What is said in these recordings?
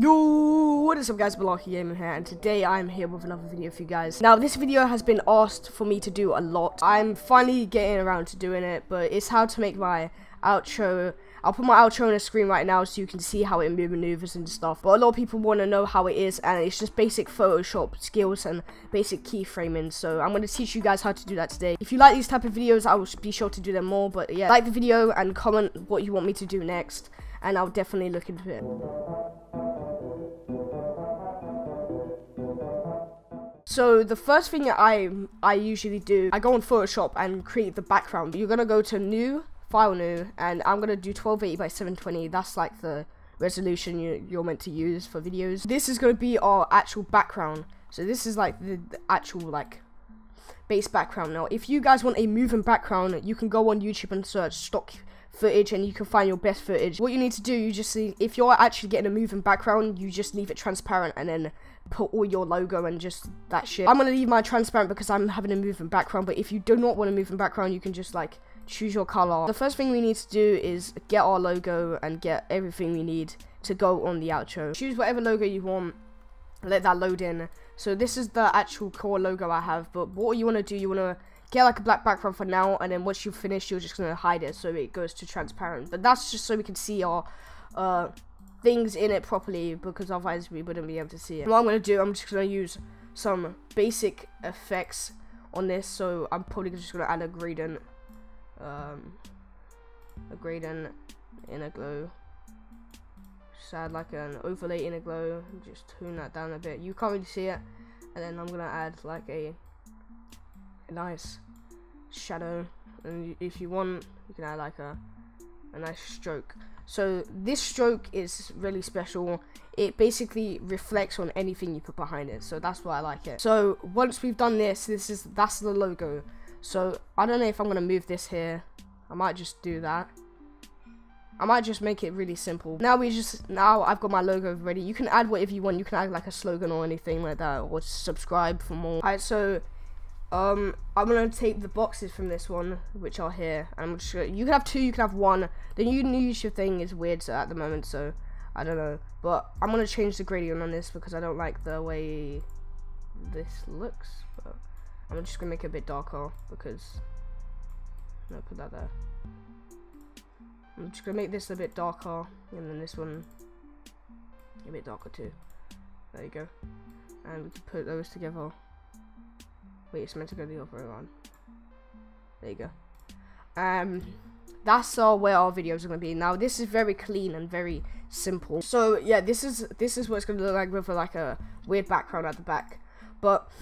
Yo, what is up guys, Balarke here, and today I'm here with another video for you guys. Now this video has been asked for me to do a lot. I'm finally getting around to doing it, but it's how to make my outro. I'll put my outro on the screen right now so you can see how it maneuvers and stuff. But a lot of people want to know how it is, and it's just basic Photoshop skills and basic keyframing. So I'm going to teach you guys how to do that today. If you like these type of videos, I will be sure to do them more. But yeah, like the video and comment what you want me to do next, and I'll definitely look into it. So the first thing that I usually do, I go on Photoshop and create the background. You're gonna go to new, file new, and I'm gonna do 1280 by 720. That's like the resolution you're meant to use for videos. This is gonna be our actual background. So this is like the actual like base background. Now if you guys want a moving background, you can go on YouTube and search stock footage and you can find your best footage. What you need to do, you just see, if you're actually getting a moving background, you just leave it transparent and then put all your logo and just that shit. I'm gonna leave mine transparent because I'm having a moving background, but if you do not want a moving background, you can just like choose your color. The first thing we need to do is get our logo and get everything we need to go on the outro. Choose whatever logo you want, let that load in. So this is the actual core logo I have, but what you want to do, you want to get like a black background for now, and then once you finish, you're just gonna hide it so it goes to transparent. But that's just so we can see our things in it properly, because otherwise we wouldn't be able to see it. And what I'm gonna do, I'm just gonna use some basic effects on this. So I'm probably just gonna add a gradient, inner glow. Just add like an overlay inner glow. Just tune that down a bit. You can't really see it. And then I'm gonna add like a nice shadow, and if you want, you can add like a nice stroke. So this stroke is really special. It basically reflects on anything you put behind it, so that's why I like it. So once we've done this, that's the logo. So I don't know if I'm gonna move this here. I might just do that. I might just make it really simple. Now I've got my logo ready. You can add whatever you want. You can add like a slogan or anything like that, or subscribe for more. Alright, so I'm gonna take the boxes from this one, which are here, and I'm just gonna, you can have two, you can have one. The YouTube thing is weird at the moment, so I don't know, but I'm gonna change the gradient on this because I don't like the way this looks. But I'm just gonna make it a bit darker because no, put that there. I'm just gonna make this a bit darker, and then this one a bit darker too. There you go, and we can put those together. Wait, it's meant to go the other way around. There you go. That's where our videos are gonna be. Now this is very clean and very simple. So yeah, this is what it's gonna look like with like a weird background at the back. But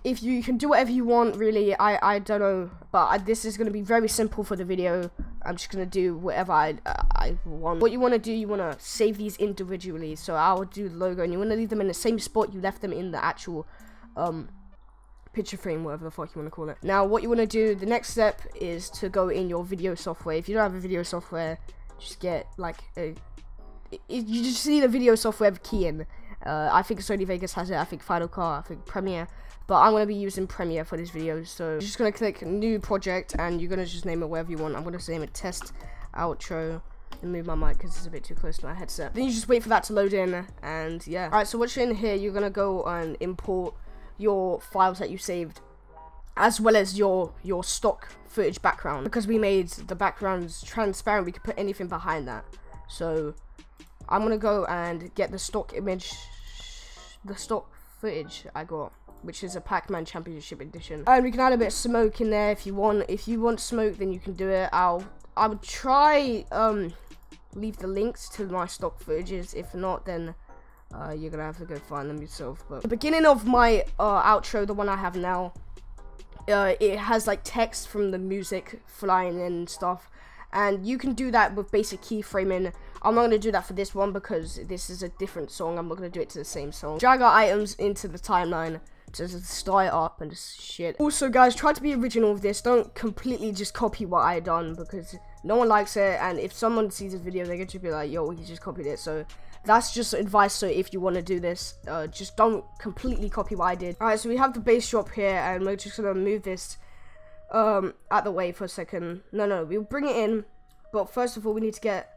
if you can do whatever you want, really, I don't know. But this is gonna be very simple for the video. I'm just gonna do whatever I want. What you wanna do, you wanna save these individually. So I'll do the logo, and you wanna leave them in the same spot you left them in the actual picture frame, whatever the fuck you want to call it. Now what you want to do, the next step is to go in your video software. If you don't have a video software, just get like you just need a video software key in. I think Sony Vegas has it, I think Final Cut, I think Premiere, but I'm going to be using Premiere for this video. So you're just going to click new project, and you're going to just name it whatever you want. I'm going to name it test outro, and move my mic because it's a bit too close to my headset. Then you just wait for that to load in, and yeah. Alright, so once you're in here, you're going to go and import your files that you saved, as well as your stock footage background. Because we made the backgrounds transparent, we could put anything behind that. So I'm gonna go and get the stock footage I got, which is a Pac-Man Championship Edition, and we can add a bit of smoke in there if you want. If you want smoke, then you can do it. I would try leave the links to my stock footages. If not, then you're gonna have to go find them yourself. But the beginning of my outro, the one I have now, it has like text from the music flying in and stuff, and you can do that with basic keyframing. I'm not gonna do that for this one because this is a different song. I'm not gonna do it to the same song. Drag our items into the timeline to start it up and just shit. Also guys, try to be original with this. Don't completely just copy what I done, because no one likes it, and if someone sees this video, they're gonna just be like, yo, he just copied it. So that's just advice. So if you want to do this, just don't completely copy what I did. Alright, so we have the bass drop here, and we're just gonna move this out the way for a second. No, we'll bring it in, but first of all we need to get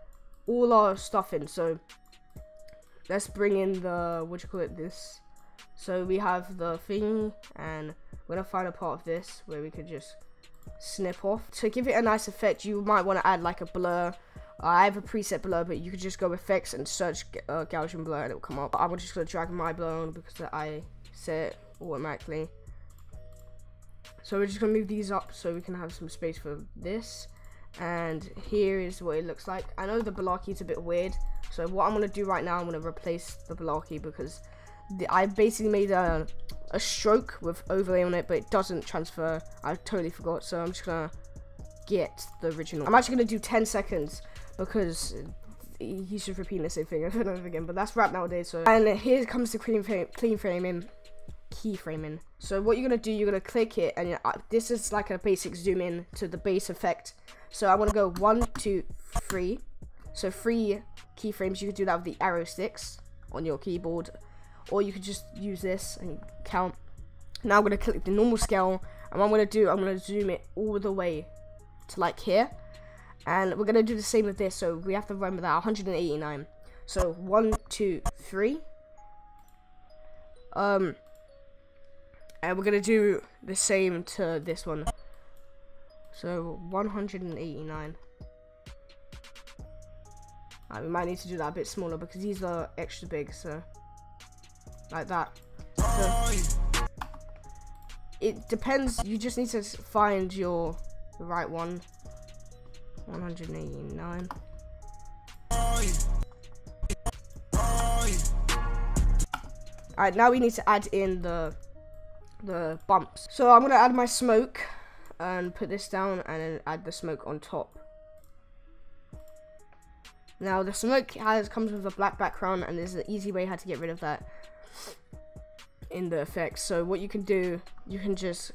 all our stuff in. So let's bring in the, what you call it, this. So we have the thing, and we're gonna find a part of this where we could just snip off. To give it a nice effect, you might want to add like a blur. I have a preset blur, but you could just go effects and search Gaussian blur and it will come up. I'm just gonna drag my blur on because I set it automatically. So we're just gonna move these up so we can have some space for this. And here is what it looks like. I know the Balarke is a bit weird, so what I'm gonna do right now, I'm gonna replace the Balarke because I basically made a stroke with overlay on it, but it doesn't transfer. I totally forgot, so I'm just gonna get the original. I'm actually gonna do 10 seconds because he's just repeating the same thing over and over again, but that's rap nowadays. So, and here comes the clean framing, keyframing. So what you're gonna do, you're gonna click it, and this is like a basic zoom in to the base effect. So I want to go 1, 2, 3. So 3 keyframes. You could do that with the arrow sticks on your keyboard, or you could just use this and count. Now I'm gonna click the normal scale, and what I'm gonna do, I'm gonna zoom it all the way to like here. And we're gonna do the same with this, so we have to remember that 189. So 1, 2, 3. And we're gonna do the same to this one. So 189. We might need to do that a bit smaller because these are extra big, so like that. So it depends. You just need to find the right one. 189. Alright, now we need to add in the bumps. So I'm gonna add my smoke and put this down, and then add the smoke on top. Now the smoke comes with a black background, and there's an easy way how to get rid of that in the effects. So what you can do, you can just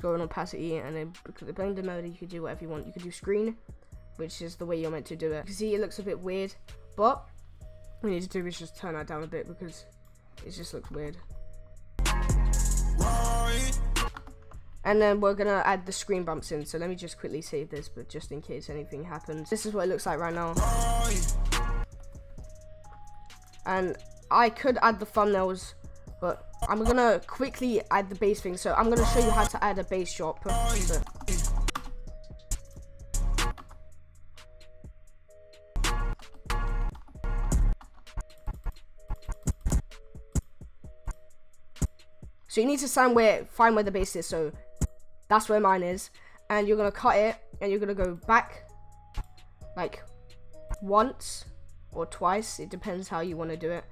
go on opacity, and then because the blender mode, you can do whatever you want. You can do screen, which is the way you're meant to do it. You see, it looks a bit weird, but what we need to do is just turn that down a bit because it just looks weird. And then we're gonna add the screen bumps in. So let me just quickly save this, but just in case anything happens. This is what it looks like right now. And I could add the thumbnails, but I'm gonna quickly add the bass thing. So I'm gonna show you how to add a bass drop. So you need to find where the bass is. So that's where mine is, and you're gonna cut it, and you're gonna go back like once or twice. It depends how you want to do it.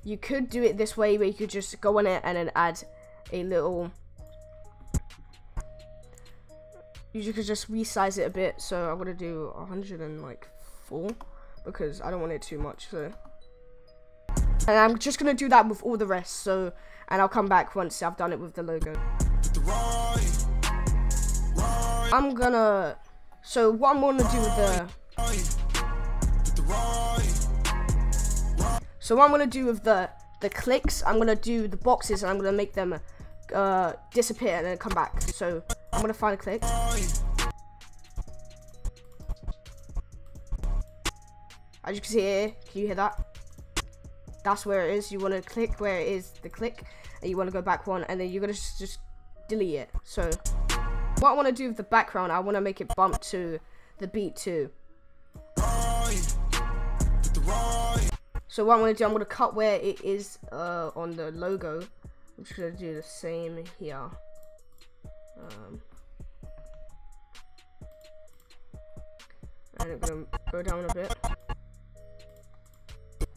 You could do it this way, where you could just go on it and then add a little. You could just resize it a bit. So I'm gonna do 104 because I don't want it too much. So, and I'm just gonna do that with all the rest. So, and I'll come back once I've done it with the logo. I'm gonna. So what I'm gonna do with the. So what I'm gonna do with the clicks, I'm gonna do the boxes, and I'm gonna make them disappear and then come back. So I'm gonna find a click. As you can see here, can you hear that? That's where it is. You want to click where it is the click, and you want to go back one, and then you're gonna just delete it. So what I want to do with the background, I want to make it bump to the beat too. So what I'm going to do, I'm going to cut where it is on the logo. I'm just going to do the same here. And I'm going to go down a bit.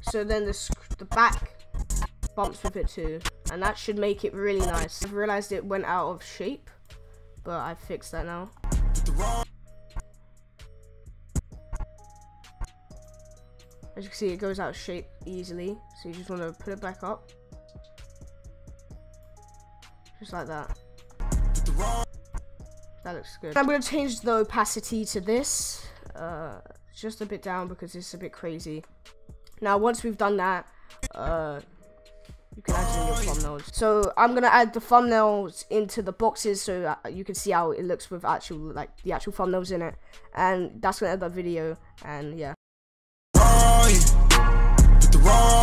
So then the back bumps with it too, and that should make it really nice. I've realized it went out of shape, but I fixed that now. As you can see, it goes out of shape easily, so you just want to put it back up, just like that. That looks good. I'm going to change the opacity to this, just a bit down because it's a bit crazy. Now once we've done that, you can add in your thumbnails. So I'm gonna add the thumbnails into the boxes so you can see how it looks with the actual thumbnails in it, and that's gonna end the video. And yeah. tomorrow.